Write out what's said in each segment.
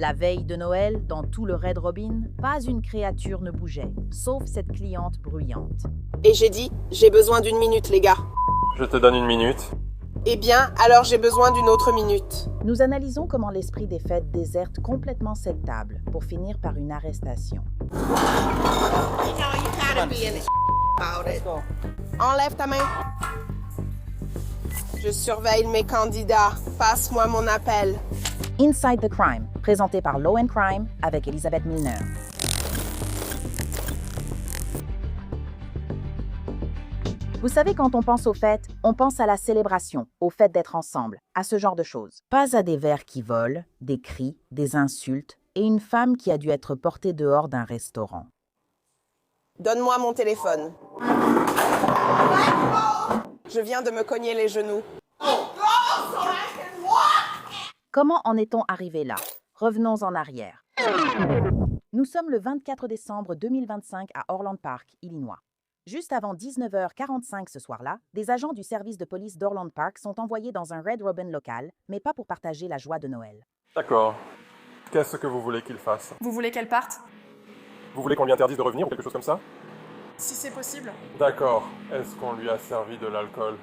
La veille de Noël, dans tout le Red Robin, pas une créature ne bougeait, sauf cette cliente bruyante. Et j'ai dit, j'ai besoin d'une minute, les gars. Je te donne une minute. Eh bien, alors j'ai besoin d'une autre minute. Nous analysons comment l'esprit des fêtes déserte complètement cette table pour finir par une arrestation. Enlève ta main. Je surveille mes candidats. Passe-moi mon appel. Inside the Crime, présenté par Law and Crime avec Elizabeth Milner. Vous savez, quand on pense aux fêtes, on pense à la célébration, au fait d'être ensemble, à ce genre de choses. Pas à des verres qui volent, des cris, des insultes et une femme qui a dû être portée dehors d'un restaurant. Donne-moi mon téléphone. Je viens de me cogner les genoux. Comment en est-on arrivé là? Revenons en arrière. Nous sommes le 24 décembre 2025 à Orland Park, Illinois. Juste avant 19h45 ce soir-là, des agents du service de police d'Orland Park sont envoyés dans un Red Robin local, mais pas pour partager la joie de Noël. D'accord. Qu'est-ce que vous voulez qu'il fasse? Vous voulez qu'elle parte? Vous voulez qu'on lui interdise de revenir ou quelque chose comme ça? Si c'est possible. D'accord. Est-ce qu'on lui a servi de l'alcool?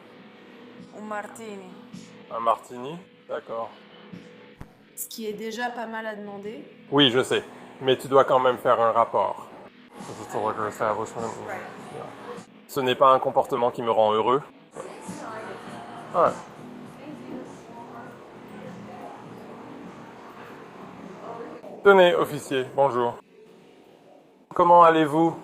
Un martini. Un martini? D'accord. Ce qui est déjà pas mal à demander. Oui, je sais. Mais tu dois quand même faire un rapport. Ce n'est pas un comportement qui me rend heureux. Ouais. Tenez, officier, bonjour. Comment allez-vous?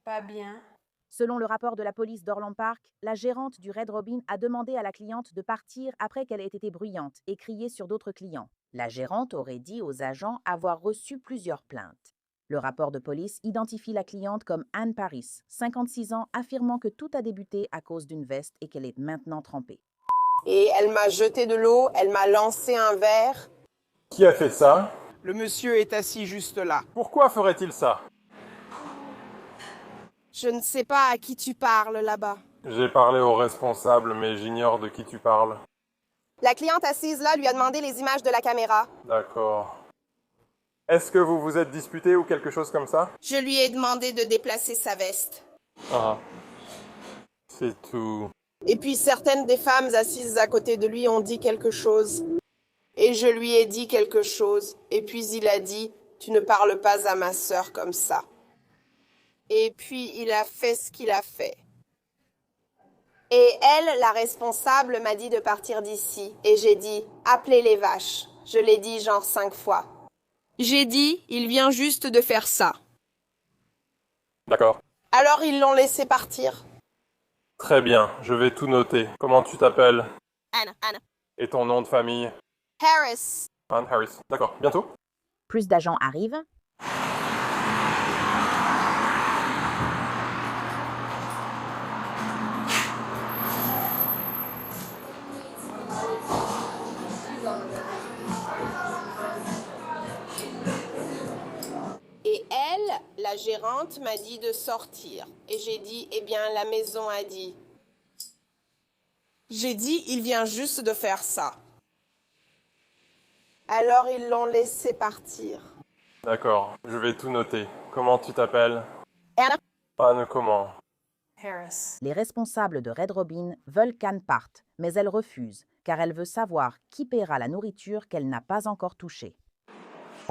Pas bien. Selon le rapport de la police d'Orland Park, la gérante du Red Robin a demandé à la cliente de partir après qu'elle ait été bruyante et crié sur d'autres clients. La gérante aurait dit aux agents avoir reçu plusieurs plaintes. Le rapport de police identifie la cliente comme Anne Paris, 56 ans, affirmant que tout a débuté à cause d'une veste et qu'elle est maintenant trempée. Et elle m'a jeté de l'eau, elle m'a lancé un verre. Qui a fait ça? Le monsieur est assis juste là. Pourquoi ferait-il ça? Je ne sais pas à qui tu parles là-bas. J'ai parlé au responsable, mais j'ignore de qui tu parles. La cliente assise là lui a demandé les images de la caméra. D'accord. Est-ce que vous vous êtes disputé ou quelque chose comme ça? Je lui ai demandé de déplacer sa veste. Ah. C'est tout. Et puis certaines des femmes assises à côté de lui ont dit quelque chose. Et je lui ai dit quelque chose. Et puis il a dit, tu ne parles pas à ma sœur comme ça. Et puis il a fait ce qu'il a fait. Et elle, la responsable, m'a dit de partir d'ici. Et j'ai dit, appelez les vaches. Je l'ai dit genre 5 fois. J'ai dit, il vient juste de faire ça. D'accord. Alors ils l'ont laissé partir. Très bien, je vais tout noter. Comment tu t'appelles? Anna. Et ton nom de famille? Harris. Anne Harris. D'accord. Bientôt? Plus d'agents arrivent. Et elle, la gérante, m'a dit de sortir. Et j'ai dit, eh bien, la maison a dit. J'ai dit, il vient juste de faire ça. Alors ils l'ont laissé partir. D'accord, je vais tout noter. Comment tu t'appelles? Anna. Anne comment? Harris. Les responsables de Red Robin veulent qu'Anne parte, mais elle refuse, car elle veut savoir qui paiera la nourriture qu'elle n'a pas encore touchée.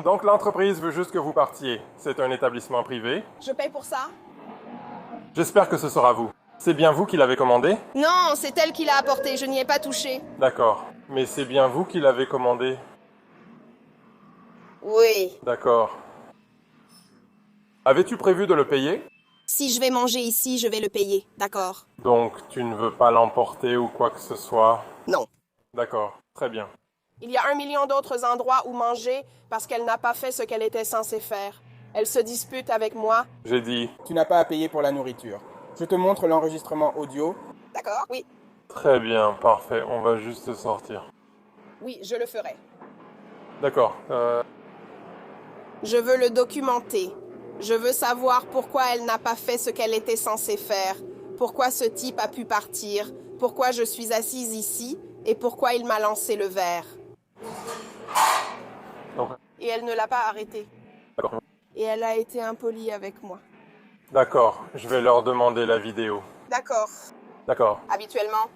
Donc l'entreprise veut juste que vous partiez. C'est un établissement privé. Je paye pour ça? J'espère que ce sera vous. C'est bien vous qui l'avez commandé? Non, c'est elle qui l'a apporté, je n'y ai pas touché. D'accord. Mais c'est bien vous qui l'avez commandé? Oui. D'accord. Avais-tu prévu de le payer? Si je vais manger ici, je vais le payer, d'accord? Donc tu ne veux pas l'emporter ou quoi que ce soit? Non. D'accord, très bien. Il y a 1 million d'autres endroits où manger parce qu'elle n'a pas fait ce qu'elle était censée faire. Elle se dispute avec moi. J'ai dit... Tu n'as pas à payer pour la nourriture. Je te montre l'enregistrement audio. D'accord? Oui. Très bien, parfait. On va juste sortir. Oui, je le ferai. D'accord. Je veux le documenter. Je veux savoir pourquoi elle n'a pas fait ce qu'elle était censée faire. Pourquoi ce type a pu partir. Pourquoi je suis assise ici. Et pourquoi il m'a lancé le verre. Donc, et elle ne l'a pas arrêté. D'accord. Et elle a été impolie avec moi. D'accord, je vais leur demander la vidéo. D'accord. D'accord. Habituellement,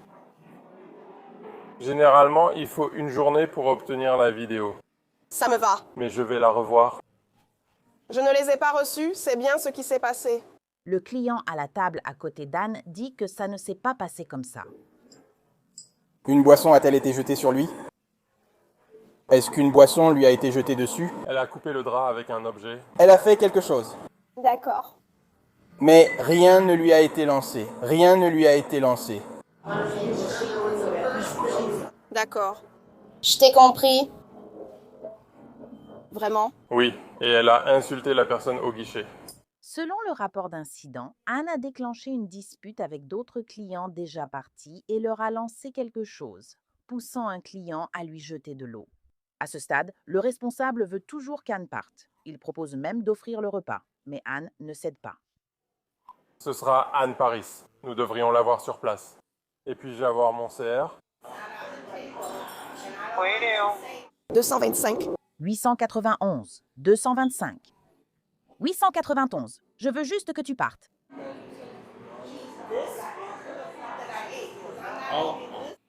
Généralement, il faut une journée pour obtenir la vidéo. ça me va. Mais je vais la revoir. Je ne les ai pas reçus, c'est bien ce qui s'est passé. Le client à la table à côté d'Anne dit que ça ne s'est pas passé comme ça. Une boisson a-t-elle été jetée sur lui? Est-ce qu'une boisson lui a été jetée dessus? Elle a coupé le drap avec un objet. Elle a fait quelque chose. D'accord. Mais rien ne lui a été lancé. Rien ne lui a été lancé. D'accord. Je t'ai compris. Vraiment? Oui, et elle a insulté la personne au guichet. Selon le rapport d'incident, Anne a déclenché une dispute avec d'autres clients déjà partis et leur a lancé quelque chose, poussant un client à lui jeter de l'eau. À ce stade, le responsable veut toujours qu'Anne parte. Il propose même d'offrir le repas, mais Anne ne cède pas. Ce sera Anne Paris. Nous devrions l'avoir sur place. Et puis-je avoir mon CR? 225. 891, 225. 891, je veux juste que tu partes.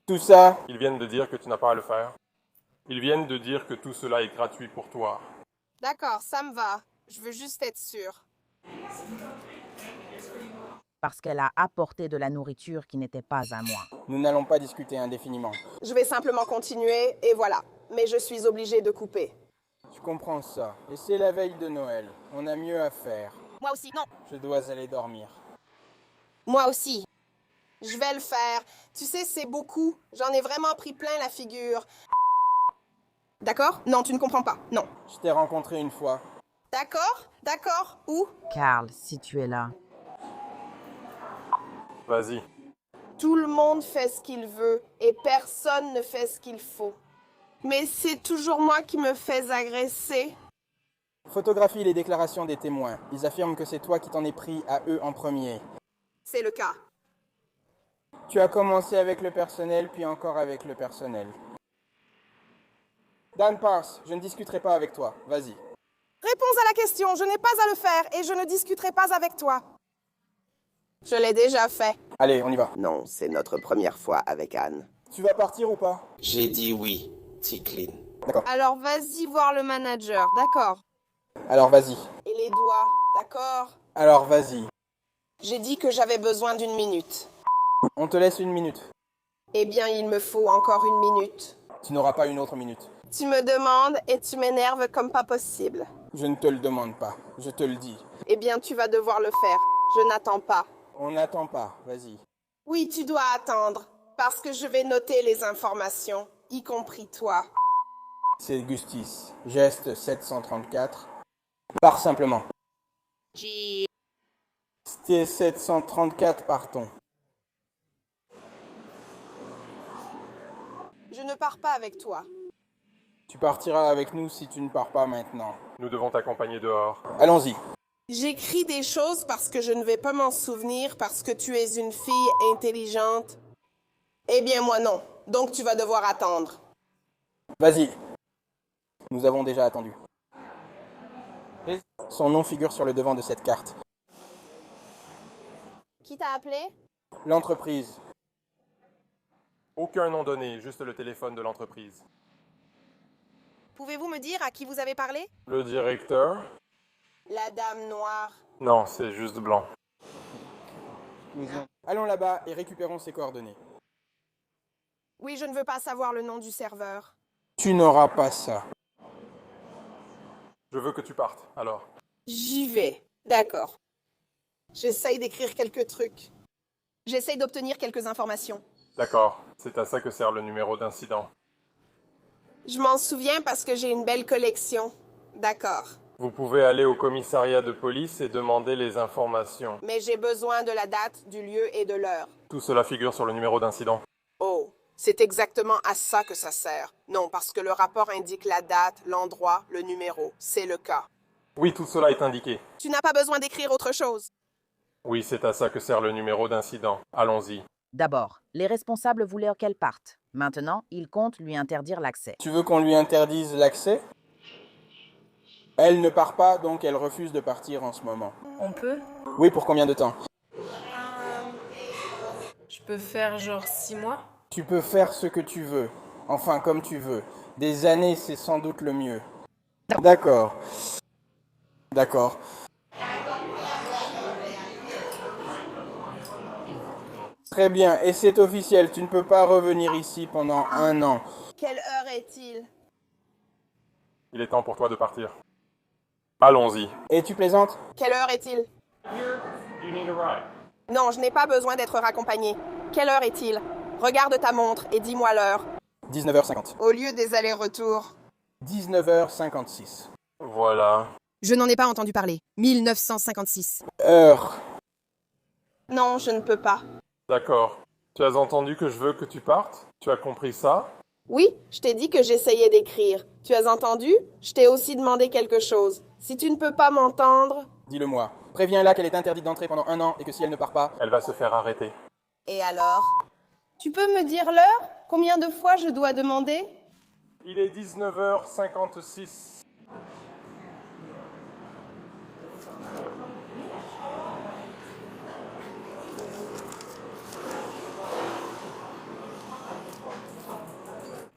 Tout ça, Ils viennent de dire que tu n'as pas à le faire. Ils viennent de dire que tout cela est gratuit pour toi. D'accord, ça me va. Je veux juste être sûre. Parce qu'elle a apporté de la nourriture qui n'était pas à moi. nous n'allons pas discuter indéfiniment. Je vais simplement continuer, et voilà. Mais je suis obligée de couper. Je comprends ça. Et c'est la veille de Noël. On a mieux à faire. Moi aussi, non. Je dois aller dormir. Moi aussi. Je vais le faire. Tu sais, c'est beaucoup. J'en ai vraiment pris plein la figure. D'accord? Non, tu ne comprends pas. Non. Je t'ai rencontré une fois. D'accord? D'accord? Où? Karl, si tu es là. Vas-y. Tout le monde fait ce qu'il veut et personne ne fait ce qu'il faut. Mais c'est toujours moi qui me fais agresser. Photographie les déclarations des témoins. Ils affirment que c'est toi qui t'en es pris à eux en premier. C'est le cas. Tu as commencé avec le personnel, puis encore avec le personnel. Dan Pars, je ne discuterai pas avec toi. Vas-y. Réponds à la question. Je n'ai pas à le faire et je ne discuterai pas avec toi. Je l'ai déjà fait. Allez, on y va. Non, c'est notre première fois avec Anne. Tu vas partir ou pas? J'ai dit oui, Ticklin. Alors vas-y voir le manager, d'accord? Alors vas-y. Et les doigts, d'accord? Alors vas-y. J'ai dit que j'avais besoin d'une minute. On te laisse une minute. Eh bien, il me faut encore une minute. Tu n'auras pas une autre minute. Tu me demandes et tu m'énerves comme pas possible. Je ne te le demande pas. Je te le dis. Eh bien, tu vas devoir le faire. Je n'attends pas. On n'attend pas. Vas-y. Oui, tu dois attendre. Parce que je vais noter les informations, y compris toi. C'est Gustis. Geste 734. Pars simplement. C'était 734, partons. Je ne pars pas avec toi. Tu partiras avec nous si tu ne pars pas maintenant. Nous devons t'accompagner dehors. Allons-y. J'écris des choses parce que je ne vais pas m'en souvenir parce que tu es une fille intelligente. Eh bien, moi non. Donc tu vas devoir attendre. Vas-y. Nous avons déjà attendu. Son nom figure sur le devant de cette carte. Qui t'a appelé? L'entreprise. Aucun nom donné, juste le téléphone de l'entreprise. Pouvez-vous me dire à qui vous avez parlé? Le directeur? La dame noire. Non, c'est juste blanc. Allons là-bas et récupérons ses coordonnées. Oui, je ne veux pas savoir le nom du serveur. Tu n'auras pas ça. Je veux que tu partes, alors. J'y vais. D'accord. J'essaye d'écrire quelques trucs. J'essaye d'obtenir quelques informations. D'accord, c'est à ça que sert le numéro d'incident. Je m'en souviens parce que j'ai une belle collection. D'accord. Vous pouvez aller au commissariat de police et demander les informations. Mais j'ai besoin de la date, du lieu et de l'heure. Tout cela figure sur le numéro d'incident. Oh, c'est exactement à ça que ça sert. Non, parce que le rapport indique la date, l'endroit, le numéro. C'est le cas. Oui, tout cela est indiqué. Tu n'as pas besoin d'écrire autre chose. Oui, c'est à ça que sert le numéro d'incident. Allons-y. D'abord, les responsables voulaient qu'elle parte. Maintenant, ils comptent lui interdire l'accès. Tu veux qu'on lui interdise l'accès? Elle ne part pas, donc elle refuse de partir en ce moment. On peut? Oui, pour combien de temps? Je peux faire genre 6 mois? Tu peux faire ce que tu veux. Enfin, comme tu veux. Des années, c'est sans doute le mieux. D'accord. D'accord. Très bien, et c'est officiel, tu ne peux pas revenir ici pendant 1 an. Quelle heure est-il? Il est temps pour toi de partir. Allons-y. Et tu plaisantes? Quelle heure est-il? Non, je n'ai pas besoin d'être raccompagné. Quelle heure est-il? Regarde ta montre et dis-moi l'heure. 19h50. Au lieu des allers-retours. 19h56. Voilà. Je n'en ai pas entendu parler. 1956. Heure. Non, je ne peux pas. D'accord. Tu as entendu que je veux que tu partes? Tu as compris ça? Oui, je t'ai dit que j'essayais d'écrire. Tu as entendu? Je t'ai aussi demandé quelque chose. Si tu ne peux pas m'entendre... Dis-le-moi. Préviens-la qu'elle est interdite d'entrer pendant 1 an et que si elle ne part pas... Elle va se faire arrêter. Et alors? Tu peux me dire l'heure? Combien de fois je dois demander? Il est 19h56.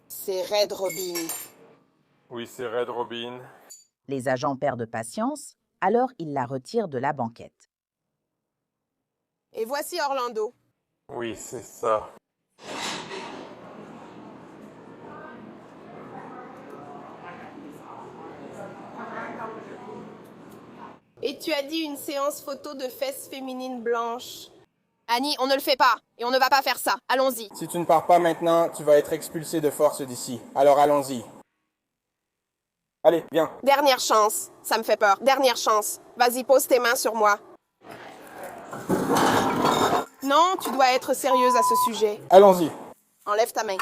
C'est Red Robin. Oui, c'est Red Robin. Les agents perdent patience, alors ils la retirent de la banquette. Et voici Orlando. Oui, c'est ça. Et tu as dit une séance photo de fesses féminines blanches. Annie, on ne le fait pas. Et on ne va pas faire ça. Allons-y. Si tu ne pars pas maintenant, tu vas être expulsé de force d'ici. Alors allons-y. Allez, viens. Dernière chance. Ça me fait peur. Dernière chance. Vas-y, pose tes mains sur moi. Non, tu dois être sérieuse à ce sujet. Allons-y. Enlève ta main.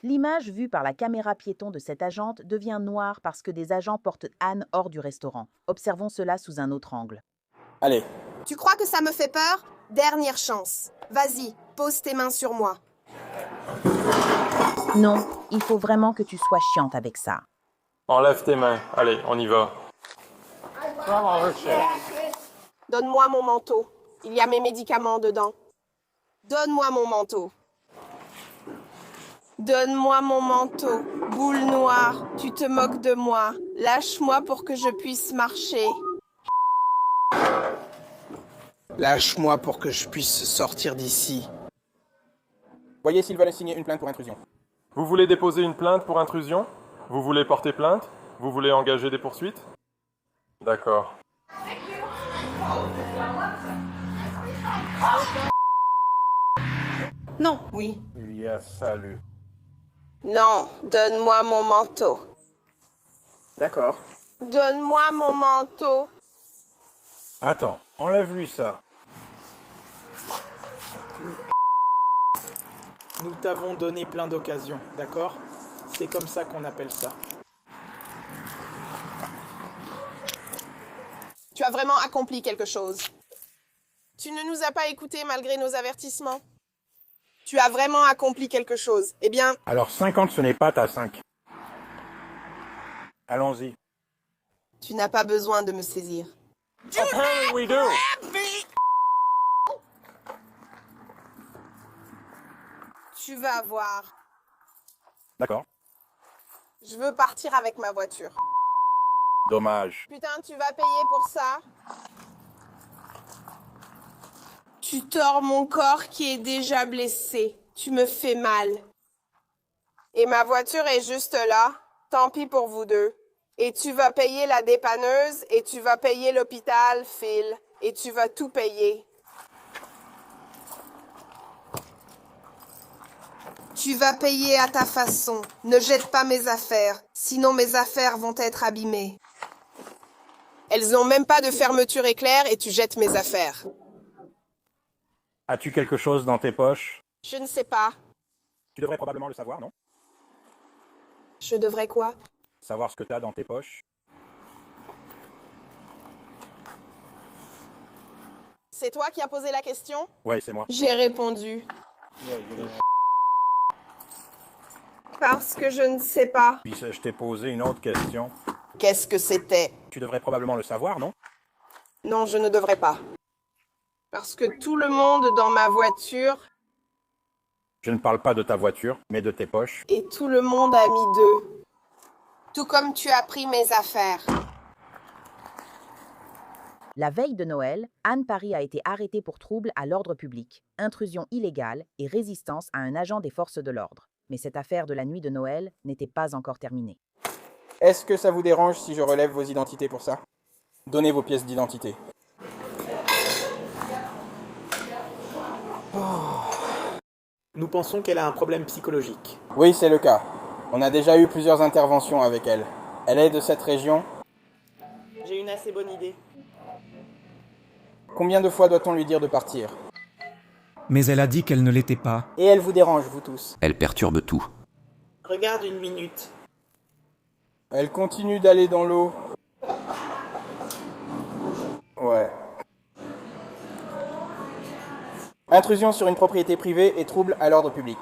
L'image vue par la caméra piéton de cette agente devient noire parce que des agents portent Anne hors du restaurant. Observons cela sous un autre angle. Allez. Tu crois que ça me fait peur? Dernière chance. Vas-y, pose tes mains sur moi. Non, il faut vraiment que tu sois chiante avec ça. Enlève tes mains. Allez, on y va. Donne-moi mon manteau. Il y a mes médicaments dedans. Donne-moi mon manteau. Donne-moi mon manteau. Boule noire, tu te moques de moi. Lâche-moi pour que je puisse marcher. Lâche-moi pour que je puisse sortir d'ici. Voyez s'ils veulent signer une plainte pour intrusion. Vous voulez déposer une plainte pour intrusion? Vous voulez porter plainte? Vous voulez engager des poursuites? D'accord. Non. Oui. Il y a salut. Non, donne-moi mon manteau. D'accord. Donne-moi mon manteau. Attends, enlève-lui ça. Nous t'avons donné plein d'occasions, d'accord? C'est comme ça qu'on appelle ça. Tu as vraiment accompli quelque chose. Tu ne nous as pas écoutés malgré nos avertissements. Tu as vraiment accompli quelque chose. Eh bien, Alors 50, ce n'est pas ta 5. Allons-y. tu n'as pas besoin de me saisir. Apparently we do. Tu vas voir. D'accord. Je veux partir avec ma voiture. Dommage. Putain, tu vas payer pour ça? Tu tords mon corps qui est déjà blessé. Tu me fais mal. Et ma voiture est juste là. Tant pis pour vous deux. Et tu vas payer la dépanneuse et tu vas payer l'hôpital, Phil. Et tu vas tout payer. Tu vas payer à ta façon. Ne jette pas mes affaires, sinon mes affaires vont être abîmées. Elles n'ont même pas de fermeture éclair et tu jettes mes affaires. As-tu quelque chose dans tes poches? Je ne sais pas. Tu devrais probablement le savoir, non? Je devrais quoi? Savoir ce que tu as dans tes poches. C'est toi qui as posé la question? Ouais, c'est moi. J'ai répondu. Parce que je ne sais pas. Puis je t'ai posé une autre question. Qu'est-ce que c'était? Tu devrais probablement le savoir, non? Non, je ne devrais pas. Parce que tout le monde dans ma voiture Je ne parle pas de ta voiture, mais de tes poches. et tout le monde a mis deux. Tout comme tu as pris mes affaires. La veille de Noël, Anne Parry a été arrêtée pour trouble à l'ordre public, intrusion illégale et résistance à un agent des forces de l'ordre. Mais cette affaire de la nuit de Noël n'était pas encore terminée. Est-ce que ça vous dérange si je relève vos identités pour ça? Donnez vos pièces d'identité. Nous pensons qu'elle a un problème psychologique. Oui, c'est le cas. On a déjà eu plusieurs interventions avec elle. Elle est de cette région. J'ai une assez bonne idée. Combien de fois doit-on lui dire de partir? Mais elle a dit qu'elle ne l'était pas. Et elle vous dérange, vous tous? Elle perturbe tout. Regarde une minute. Elle continue d'aller dans l'eau. Ouais. Intrusion sur une propriété privée et trouble à l'ordre public.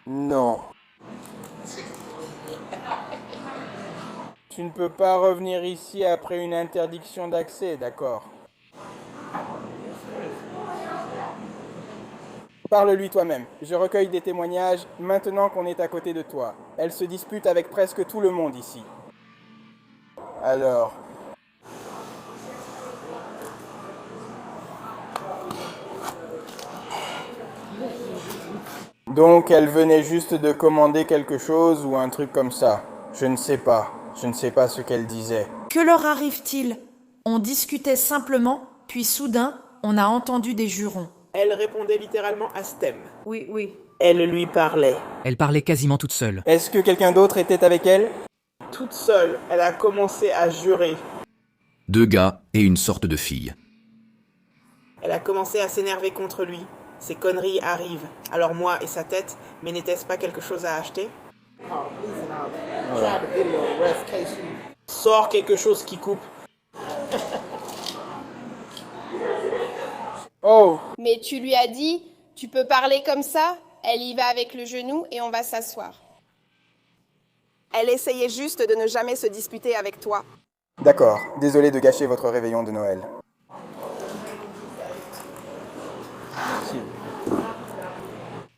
Non. Tu ne peux pas revenir ici après une interdiction d'accès, d'accord? Parle-lui toi-même. Je recueille des témoignages maintenant qu'on est à côté de toi. Elle se dispute avec presque tout le monde ici. Alors... Donc elle venait juste de commander quelque chose ou un truc comme ça. Je ne sais pas. Je ne sais pas ce qu'elle disait. Que leur arrive-t-il? On discutait simplement, puis soudain, on a entendu des jurons. Elle répondait littéralement à ce thème. Oui. Elle lui parlait. Elle parlait quasiment toute seule. Est-ce que quelqu'un d'autre était avec elle? Toute seule, elle a commencé à jurer. 2 gars et une sorte de fille. Elle a commencé à s'énerver contre lui. Ces conneries arrivent. Alors moi et sa tête, mais n'était-ce pas quelque chose à acheter? Sors quelque chose qui coupe. Oh! Mais tu lui as dit, tu peux parler comme ça? Elle y va avec le genou et on va s'asseoir. Elle essayait juste de ne jamais se disputer avec toi. D'accord. Désolé de gâcher votre réveillon de Noël.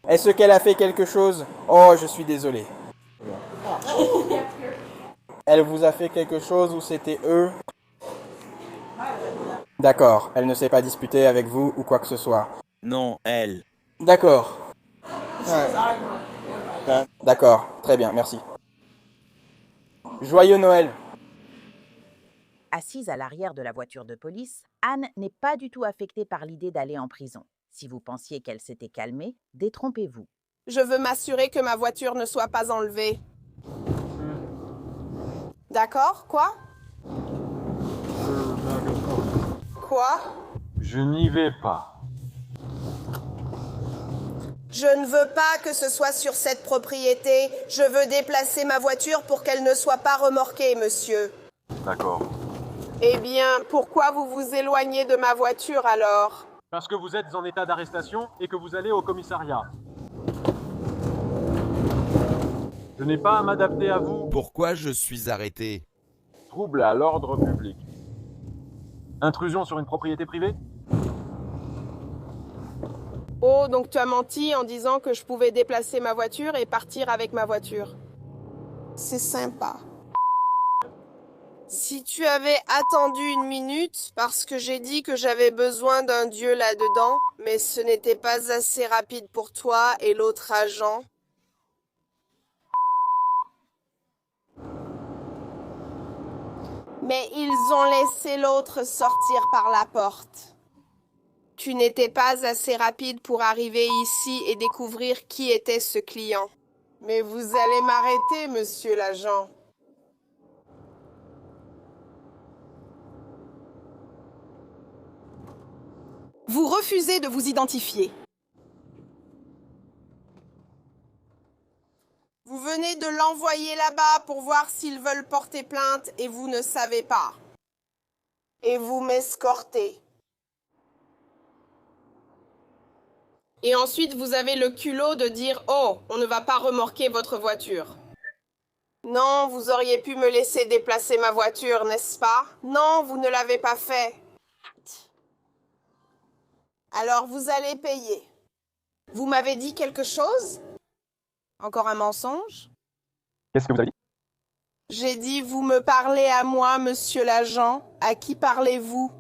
Est-ce qu'elle a fait quelque chose? Oh, je suis désolé. Elle vous a fait quelque chose ou c'était eux? D'accord, elle ne s'est pas disputée avec vous ou quoi que ce soit. Non, elle. D'accord. Ouais. D'accord, très bien, merci. Joyeux Noël! Assise à l'arrière de la voiture de police, Anne n'est pas du tout affectée par l'idée d'aller en prison. Si vous pensiez qu'elle s'était calmée, détrompez-vous. Je veux m'assurer que ma voiture ne soit pas enlevée. D'accord? Quoi? Quoi? Je n'y vais pas. Je ne veux pas que ce soit sur cette propriété. Je veux déplacer ma voiture pour qu'elle ne soit pas remorquée, monsieur. D'accord. Eh bien, pourquoi vous vous éloignez de ma voiture alors? Parce que vous êtes en état d'arrestation et que vous allez au commissariat. Je n'ai pas à m'adapter à vous. Pourquoi je suis arrêté? Trouble à l'ordre public. Intrusion sur une propriété privée? Oh, donc tu as menti en disant que je pouvais déplacer ma voiture et partir avec ma voiture. C'est sympa. Si tu avais attendu une minute, parce que j'ai dit que j'avais besoin d'un dieu là-dedans, mais ce n'était pas assez rapide pour toi et l'autre agent. Mais ils ont laissé l'autre sortir par la porte. Tu n'étais pas assez rapide pour arriver ici et découvrir qui était ce client. Mais vous allez m'arrêter, monsieur l'agent. Vous refusez de vous identifier. Vous venez de l'envoyer là-bas pour voir s'ils veulent porter plainte et vous ne savez pas. Et vous m'escortez. Et ensuite, vous avez le culot de dire « Oh, on ne va pas remorquer votre voiture ». Non, vous auriez pu me laisser déplacer ma voiture, n'est-ce pas? Non, vous ne l'avez pas fait. Alors, vous allez payer. Vous m'avez dit quelque chose? Encore un mensonge? Qu'est-ce que vous avez dit? J'ai dit, vous me parlez à moi, monsieur l'agent. À qui parlez-vous?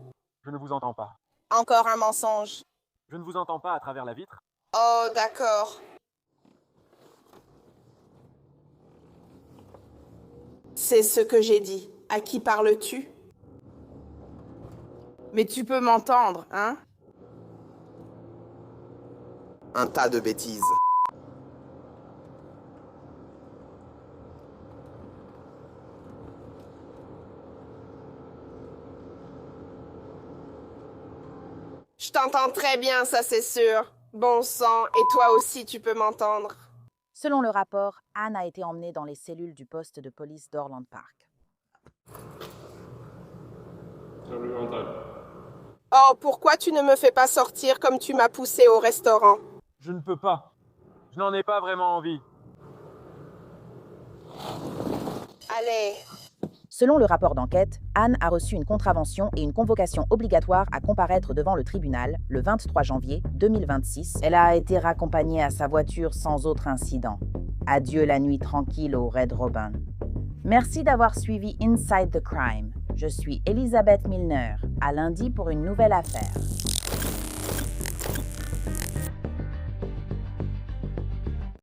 Je ne vous entends pas. Encore un mensonge. Je ne vous entends pas à travers la vitre. Oh, d'accord. C'est ce que j'ai dit. À qui parles-tu? Mais tu peux m'entendre, hein? Un tas de bêtises. Je t'entends très bien, ça c'est sûr. Bon sang, et toi aussi tu peux m'entendre. Selon le rapport, Anne a été emmenée dans les cellules du poste de police d'Orland Park. Oh, pourquoi tu ne me fais pas sortir comme tu m'as poussé au restaurant? Je ne peux pas. Je n'en ai pas vraiment envie. Allez. Selon le rapport d'enquête, Anne a reçu une contravention et une convocation obligatoire à comparaître devant le tribunal le 23 janvier 2026. Elle a été raccompagnée à sa voiture sans autre incident. Adieu la nuit tranquille au Red Robin. Merci d'avoir suivi Inside the Crime. Je suis Elisabeth Milner. À lundi pour une nouvelle affaire.